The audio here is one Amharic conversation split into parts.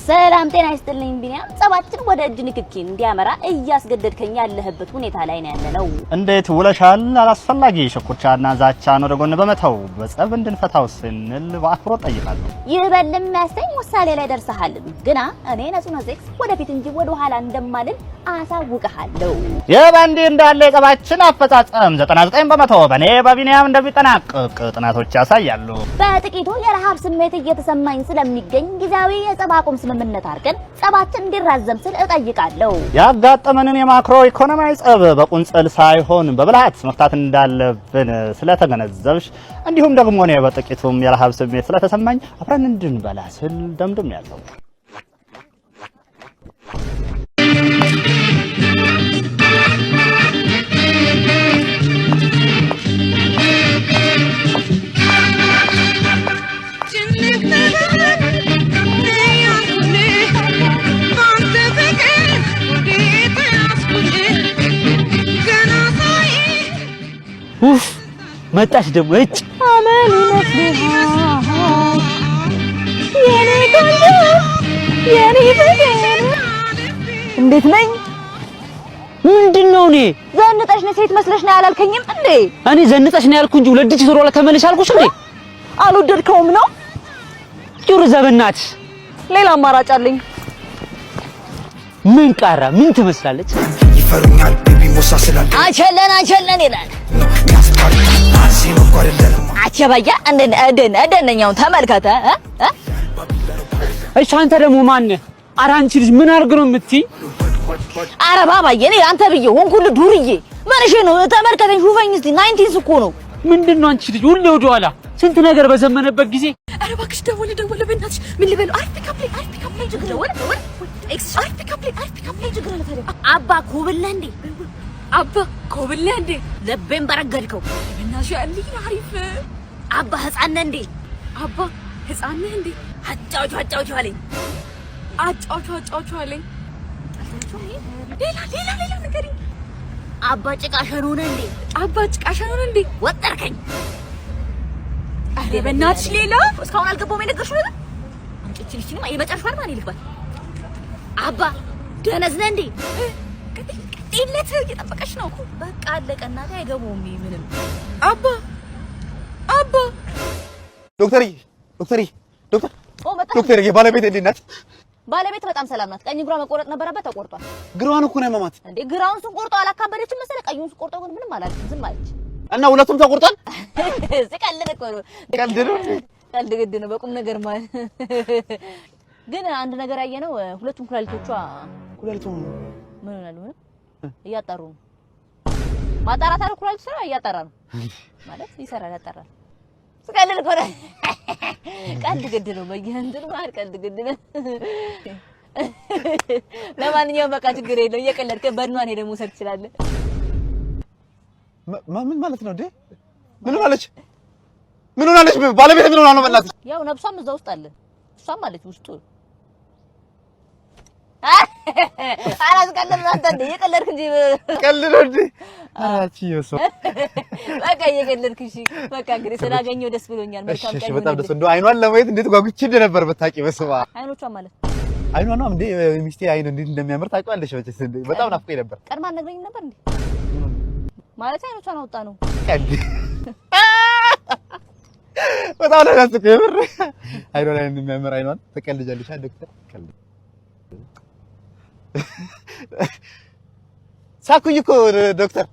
ሰላም ጤና ይስጥልኝ ቢኒያም ጸባችን ወደ እጅ ንክኪ እንዲያመራ እያስገደድከኝ ያለህበት ሁኔታ ላይ ነው ያለነው እንዴት ውለሻል አላስፈላጊ ሽኩቻና ዛቻን ወደ ጎን በመተው በጸብ እንድንፈታው ስንል በአክብሮት ጠይቃለሁ ይበልም ያሰኝ ውሳኔ ላይ ደርሰሃል ግና እኔ ነጹና ዜክስ ወደፊት እንጂ ወደ ኋላ እንደማልን አሳውቀሃለሁ የባንዲ እንዳለ የጸባችን አፈጻጸም 99% በኔ በቢኒያም እንደሚጠናቀቅ ጥናቶች ያሳያሉ በጥቂቱ የረሃብ ስሜት እየተሰማኝ ስለሚገኝ ጊዜያዊ የጸባቁም ስምምነት አድርገን ጸባችን እንዲራዘም ስል እጠይቃለሁ ያጋጠመንን የማክሮ ኢኮኖሚያዊ ጸብ በቁንጽል ሳይሆን በብልሃት መፍታት እንዳለብን ስለተገነዘብሽ እንዲሁም ደግሞ እኔ በጥቂቱም የረሃብ ስሜት ስለተሰማኝ አብረን እንድንበላ ስል ደምድም ያለው ኡፍ መጣሽ ደግሞ እጭ አመል ይመስልሃል የኔ ቆንጆ የኔ ፍቅር እንዴት ነኝ ምንድነው እኔ ዘንጠሽ ነው ሴት መስለሽ ነው ያላልከኝም እንዴ እኔ ዘንጠሽ ነው ያልኩ እንጂ ወለድሽ ዞሮ ለተመለሽ አልኩሽ እንዴ አልወደድከውም ነው ጆሮ ዘበናት ሌላ አማራጭ አለኝ ምን ቀረ ምን ትመስላለች ይፈሩኛል ቢቢ ሞሳ ስላለ አቸለን ይላል አቸባያ እንደነኛው ተመልከተ እሺ አንተ ደግሞ ማን ኧረ አንቺ ልጅ ምን አርግ ነው የምትይ ኧረ ባባዬ እኔ አንተ ብዬ ሆንኩል ዱርዬ ማለሽ ነው ተመልከተኝ ሹፈኝ እስቲ 19 እኮ ነው ምንድነው አንቺ ልጅ ሁሌ ወደ ኋላ ስንት ነገር በዘመነበት ጊዜ ኧረ እባክሽ ደወለ በእናትሽ ምን ልበሉ አርፍ ካፕሊ ደወለ ኤክስ አርፍ ካፕሊ ጅግራ ለታዲያ አባ ኮብለ እንዴ ለቤን በረገድከው በእናትሽ ያልኝ አሪፍ አባ ህፃን እንዴ አባ ህፃን እንዴ አጫውቹ አለኝ ሌላ ነገር አባ ጭቃሸኑን እንዴ ወጠርከኝ አረ በእናትሽ ሌላ እስካሁን አልገባውም የነገርሽው ነገር አንቺ የመጨረሻው ማን ይልባል አባ ደነዝነ እንዴ ቀጥይለት እየጠበቀሽ ነው በቃ አለቀ እናቴ አይገባውም ምንም አባ ዶክተር የባለቤት እንዴት ናት ባለቤት በጣም ሰላም ናት ቀኝ እግሯ መቆረጥ ነበረበት ተቆርጧል ግራዋን እኮ ነው ያመማት እንዴ ግራውን ስቆርጧ አላካበደችም መሰለ ቀኙን ስቆርጧ ግን ምንም አላለችም ዝም አለች እና ሁለቱም ተቆርጧል ሲቀልድ እኮ ነው ቀልድ ግድ ነው በቁም ነገር ማለት ግን አንድ ነገር ያየነው ሁለቱም ኩላሊቶቿ ምን ሆነሉ እያጣሩ ነው ማጣራት አለ ኩላሊት ስራ እያጣራ ነው ማለት ይሰራል ያጣራል ሲቀልድ እኮ ነው ቀልድ ግድ ነው በየእንትን ማለት ቀልድ ግድ ነው ለማንኛውም በቃ ችግር የለውም እየቀለድክ በእኗን ሄደህ መውሰድ ትችላለህ ምን ማለት ነው እንዴ ምን ሆናለች ባለቤት ምን ሆና ነው በእናትህ ያው ነብሷም እዛ ውስጥ አለ እሷም ማለት ውስጡ አላስቀልድም አንተ እንደ እየቀለድክ እንጂ ቀልድ እንዴ አራቺ ይወሰው በቃ እየቀለድክ እሺ በቃ እንግዲህ ስላገኘው ደስ ብሎኛል መልካም ቀን በጣም ደስ እንደው አይኗን ለማየት እንዴት ጓጉቼ እንደነበር በታቂ በስማ አይኖቿ ማለት አይኗ ነው እንዴ ሚስቴ አይን እንዴት እንደሚያምር ታውቂዋለሽ መቼስ እንዴ በጣም ናፍቆኝ ነበር ቀድማ ነግረኝ ነበር እንዴ ማለት አይኖቿን አውጣ ነው ቀልድ በጣም ነው ያስቀው የምር አይኗ ላይ እንደሚያምር አይኗን ተቀልጃለሽ ዶክተር ቀልድ ሳኩኝ እኮ ዶክተር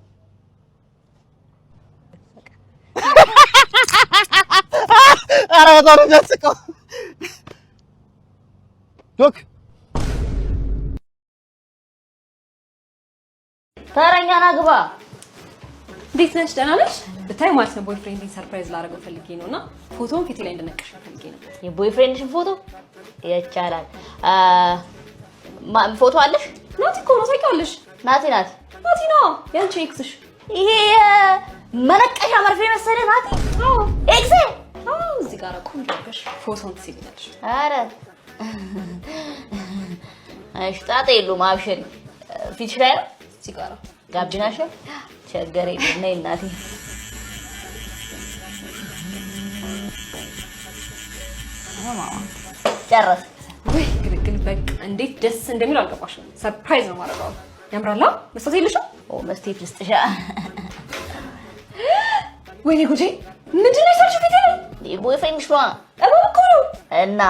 አረ በጣም ነው ያስቀው ዶክ ተረኛና ግባ እንዴት ነሽ ደህና ነሽ ብታይ ማለት ነው ቦይፍሬንድ ሰርፕራይዝ ላደርገው ፈልጌ ነውና ፎቶውን ፊቴ ላይ እንድነቅሽ ፈልጌ ነው የቦይፍሬንድሽን ፎቶ ይቻላል ፎቶ አለሽ ናቲ እኮ ነው ታውቂዋለሽ ናቲ ነው ያንቺ ኤክስሽ ይሄ መነቀሻ መርፌ መሰለ ናቲ ኤክስ እዚህ ጋር ቆንጆ አድርገሽ ፎቶውን ትስይልኛለሽ አረ ጣጣ የለውም አብሽሪ ፊትሽ ላይ ነው እዚህ ጋር ጋቢናሽ ቸገረ ነይ እናቴ ጨረስ ወይ ግልግል በቃ እንዴት ደስ እንደሚል አልገባሽም። ሰርፕራይዝ ነው ማድረጋው። ያምራላ። መስጠት የለሽም? መስቴት ልስጥሻ። ወይኔ ጉዴ! ምንድን ነው የሰርሽ ፊት ላይ? ቦይፍሬንድሽ ነዋ። እኮ ነው እና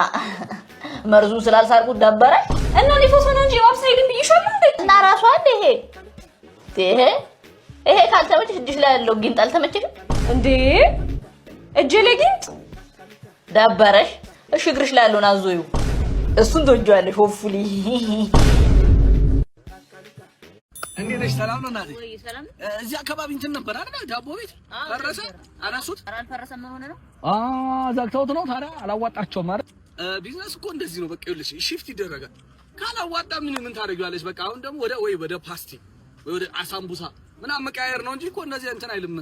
መርዙ ስላልሳርኩት ደበረኝ እና እኔ ፎቶ ነው እንጂ ዌብሳይት ብዬሻለሁ እንዴ? እና ራሷ ይሄ ካልተመቸሽ እጅሽ ላይ ያለው ጊንጥ አልተመቸሽም እንዴ? እጄ ላይ ጊንጥ ደበረሽ? እሺ እግርሽ ላይ ያለውን አዞዩ እሱን ትወጂዋለሽ። ሆፕፉሊ እንዴት ነሽ? ሰላም ነው እናቴ? ወይ ሰላም። እዚህ አካባቢ እንትን ነበር አይደል? ዳቦ ቤት ፈረሰ? አናሱት? አልፈረሰም። ምን ሆነ ነው? ዘግተውት ነው ታዲያ? አላዋጣቸውም ማለት ቢዝነስ እኮ እንደዚህ ነው። በቃ ይኸውልሽ ሽፍት ይደረጋል። ካላዋጣ ምን ታደርጊዋለሽ? በቃ አሁን ደግሞ ወደ ፓስቲ ወይ ወደ አሳምቡሳ ምናምን መቀያየር ነው እንጂ እኮ እንደዚህ እንትን አይልም።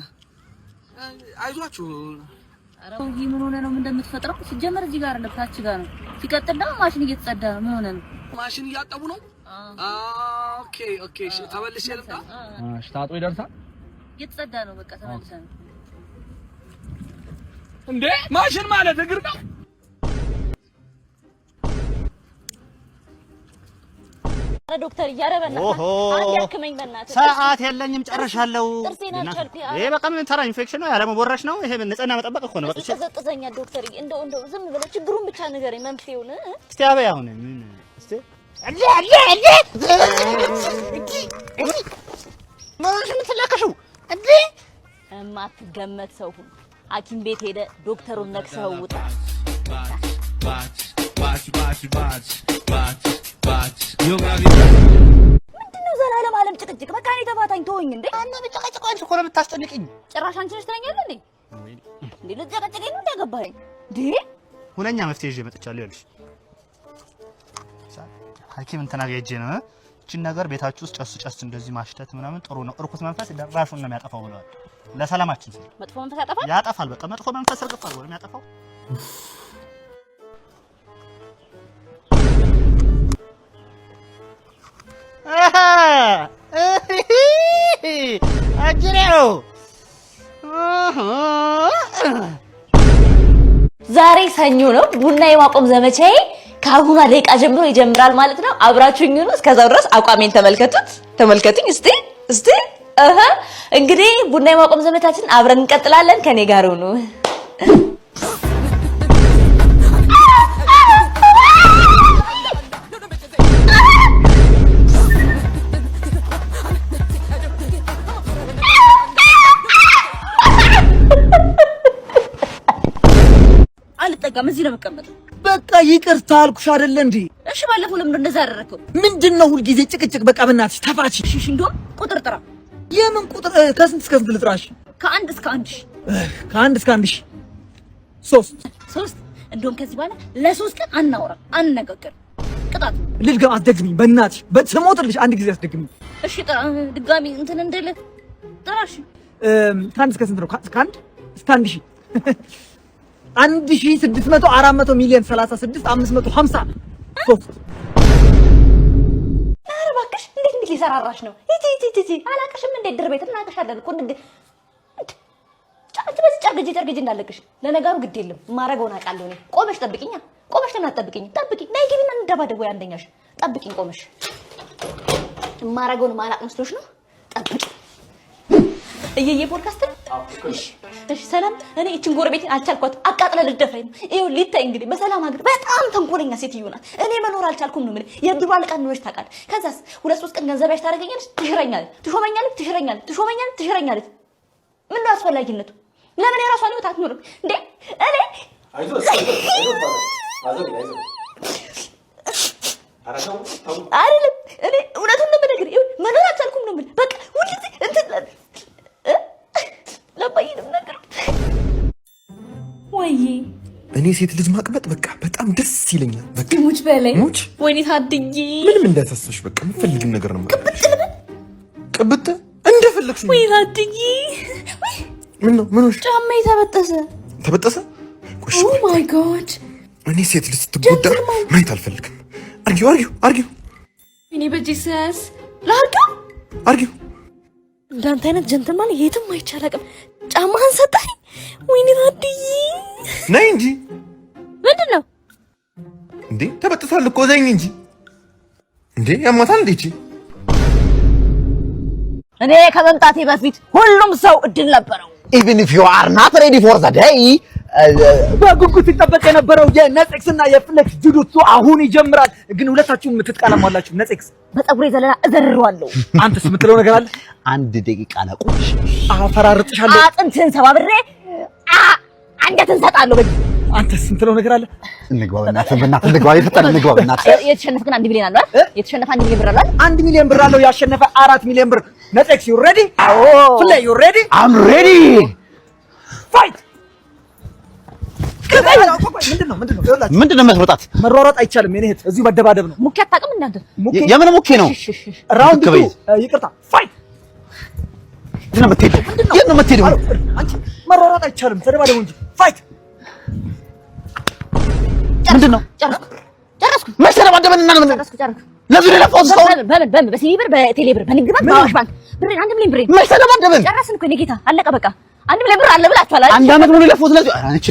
አይዟችሁ። አረው ምን ሆነ ነው? ምን እንደምትፈጥረው ሲጀመር እዚህ ጋር አይደለም ታች ጋር ነው። ሲቀጥል ደግሞ ማሽን እየተጸዳ ነው። ምን ሆነ ነው? ማሽን እያጠቡ ነው። ኦኬ እሺ፣ ተመልሼ ልምጣ። እሺ፣ ታጥቦ ይደርሳል። እየተጸዳ ነው። በቃ ተመልሰን እንዴ ማሽን ማለት እግር ነው። ዶክተር እያረበና አንድ ያክመኝ በእናትህ። ሰዓት የለኝም ጨርሻለሁ። ጥርሴን አልቻልኩኝ። ይሄ በቃ ምን ተራ ኢንፌክሽን ነው? ያለመ ቦራሽ ነው። ይሄ ንጽህና መጠበቅ እኮ ነው። በቃ ተዘጥዘኛል ዶክተር። እንደው ዝም ብለህ ችግሩን ብቻ ንገረኝ፣ መንስኤውን እስቲ አበይ አሁን እስቲ ማንሽ ምትላከሽው እንዴ? የማትገመት ሰው ሁን። ሐኪም ቤት ሄደ ዶክተሩን ነክሰው ውጣ። ምንድነው ዘላለም ዓለም ጭቅጭቅ? በቃ እኔ ተፋታኝ ተወኝ እንዴ። አንተ ብቻ አንቺ እኮ ነው የምታስጨንቅኝ። ጭራሽ አንቺ ነሽ ትለኛለህ እንዴ? እንዴ ልትጨቀጭቀኝ ነው እንዳገባኝ እንዴ? ሁነኛ መፍትሄ ይዤ መጥቻለሁ። ይኸውልሽ ሐኪም እንትና ጋር ሄጄ ነው እቺን ነገር ቤታችሁ ውስጥ ጨስ እንደዚህ ማሽተት ምናምን ጥሩ ነው። እርኩስ መንፈስ ደራሹን ነው የሚያጠፋው ብለዋል። ለሰላማችን ሲል መጥፎ መንፈስ ያጠፋል። ያጠፋል። በቃ መጥፎ መንፈስ እርግፋል ነው የሚያጠፋው። አጅሬው ዛሬ ሰኞ ነው። ቡና የማቆም ዘመቻዬ ከአሁኗ ደቂቃ ጀምሮ ይጀምራል ማለት ነው። አብራችሁኝ ሁኑ። እስከዛው ድረስ አቋሜን ተመልከቱኝ እስቲ እንግዲህ ቡና የማቆም ዘመቻችን አብረን እንቀጥላለን። ከኔ ጋር ሁኑ። አልጠጋም። እዚህ ነው የምቀመጠው። በቃ ይቅርታ አልኩሽ አይደለ እንዴ? እሺ ባለፈው ለምን እንደዛ አደረከው? ምንድነው ሁልጊዜ ጭቅጭቅ? በቃ በእናትሽ ተፋች። እሺ እንደው ቁጥር ጥራ። የምን ቁጥር? ከስንት እስከ ስንት ልጥራሽ? ከአንድ እስከ አንድ ሺህ። ከአንድ እስከ አንድ ሺህ። ሶስት። እንደውም ከዚህ በኋላ ለሶስት ቀን አናወራም፣ አንነጋገር። ቅጣት ልድገም። አስደግሚኝ በእናትሽ በስሞትልሽ አንድ ጊዜ አስደግሚኝ። እሺ ጥራ። ድጋሚ እንትን እንደለ ጥራ። እሺ ከአንድ እስከ ስንት ነው? ከአንድ እስከ አንድ ሺህ 1600 400 ሚሊዮን 36 550 3 ኧረ እባክሽ እንዴት ሊሰራራሽ ነው? እቲ አላቀሽም እንዴ? ድር ቤት እናቀሻለን እኮ እንዴ በዚህ ጨርግጂ እንዳለቅሽ። ለነገሩ ግድ የለም ማረገውን አውቃለሁ እኔ። ቆመሽ ጠብቂኛ። ቆመሽ ለምን አትጠብቂኝ? ጠብቂኝ። ነይ ግቢና እንደባደብ ወይ አንደኛሽ ጠብቂኝ። ቆመሽ ማረገውን ማላቅ መስሎሽ ነው? ጠብቂ። እየየ ፖድካስት እሺ ሰላም። እኔ እቺን ጎረቤቴን አልቻልኳት። አቃጥለ ልደፋኝ ነው። ይኸው ሊታይ እንግዲህ በሰላም ሀገር በጣም ተንኮለኛ ሴትዮ ናት። እኔ መኖር አልቻልኩም ነው የምልህ። የድሮ አለቃ ኖርሽ ታውቃለህ። ከዛስ 2-3 ቀን ገንዘብ ያሽ ታደርገኛለች፣ ትሽረኛለች፣ ትሾመኛለች። ምን ነው አስፈላጊነቱ? ለምን የራሷን ህይወት አትኖርም እንዴ? እኔ አይደለም እኔ እውነቱን ነው የምነግርህ። ይኸው መኖር አልቻልኩም ነው የምልህ። በቃ ሁልጊዜ እንትን ለባይንም ነገር ወይ እኔ ሴት ልጅ ማቅበጥ በቃ በጣም ደስ ይለኛል። በቃ ሙች በላይ ሙች ወይኔ ታድዬ ምንም እንዳታስብሽ። በቃ የምፈልግም ነገር ነው ቅብጥ እንደፈለግሽ ነው። ወይ ታድዬ ምን ነው ምን ሆነሽ? ጫማዬ ተበጠሰ። ኦ ማይ ጋድ እኔ ሴት ልጅ ስትጎዳ ማየት አልፈልግም። አርጊው እኔ በጂሰስ አርጊው እንዳንተ አይነት ጀንትልማን የትም አይቻልም። ጫማህን ሰጠኝ። ወይኔ ታድዬ ነይ እንጂ ምንድነው እንዴ? ተበጥሷል እኮ ዘኝ እንጂ እንዴ ያማታል እንዴ? እኔ ከመምጣቴ በፊት ሁሉም ሰው እድል ነበረው። even if you are not ready for the day በጉጉት ይጠበቅ የነበረው የነጽክስና የፍሌክስ ጁዱቱ አሁን ይጀምራል። ግን ሁለታችሁም የምትቃለማላችሁ። ነጽክስ በፀጉሬ ዘለላ እዘርረዋለሁ። አንተስ የምትለው ነገር አለ? አንድ ደቂቃ ለቁሽ አፈራርጥሻለሁ። አጥንትህን ሰባብሬ አንገትን ሰጣለሁ። በይ አንተስ የምትለው ነገር አለ? እንግባ በእናትህ እንግባ፣ የፈጠነ እንግባ በእናትህ። የተሸነፈ ግን 1 ሚሊዮን አለው አይደል? የተሸነፈ 1 ሚሊዮን ብር አለው አይደል? 1 ሚሊዮን ብር አለው። ያሸነፈ 4 ሚሊዮን ብር። ነጽክስ you ready? አዎ ፍሌ you ready? I'm ready fight ምንድነው መስሮጣት? መሯሯጥ አይቻልም። የኔ እህት እዚሁ መደባደብ ነው። ሙኬ አታውቅም እንዳንተ? የምን ሙኬ ነው? ራውንድ 2 ይቅርታ ፋይት። የት ነው የምትሄደው? አንቺ መሯሯጥ አይቻልም። ተደባደቡ እንጂ ፋይት። ምንድነው? ጨረስኩ። መሰረባደብን እና ምን ጨረስኩ። ለዚህ ነው ለፎስ ነው። በምን በሲቢ ብር፣ በቴሌ ብር፣ በንግድ ባንክ፣ በአዋሽ ባንክ ብር 1 ሚሊዮን ብር መሰረባደብን ጨረስን እኮ እኔ ጌታ። አለቀ በቃ። 1 ሚሊዮን ብር አለ ብላችኋል አይደል? አንድ አመት ሙሉ ለፎስ ለዚህ አንቺ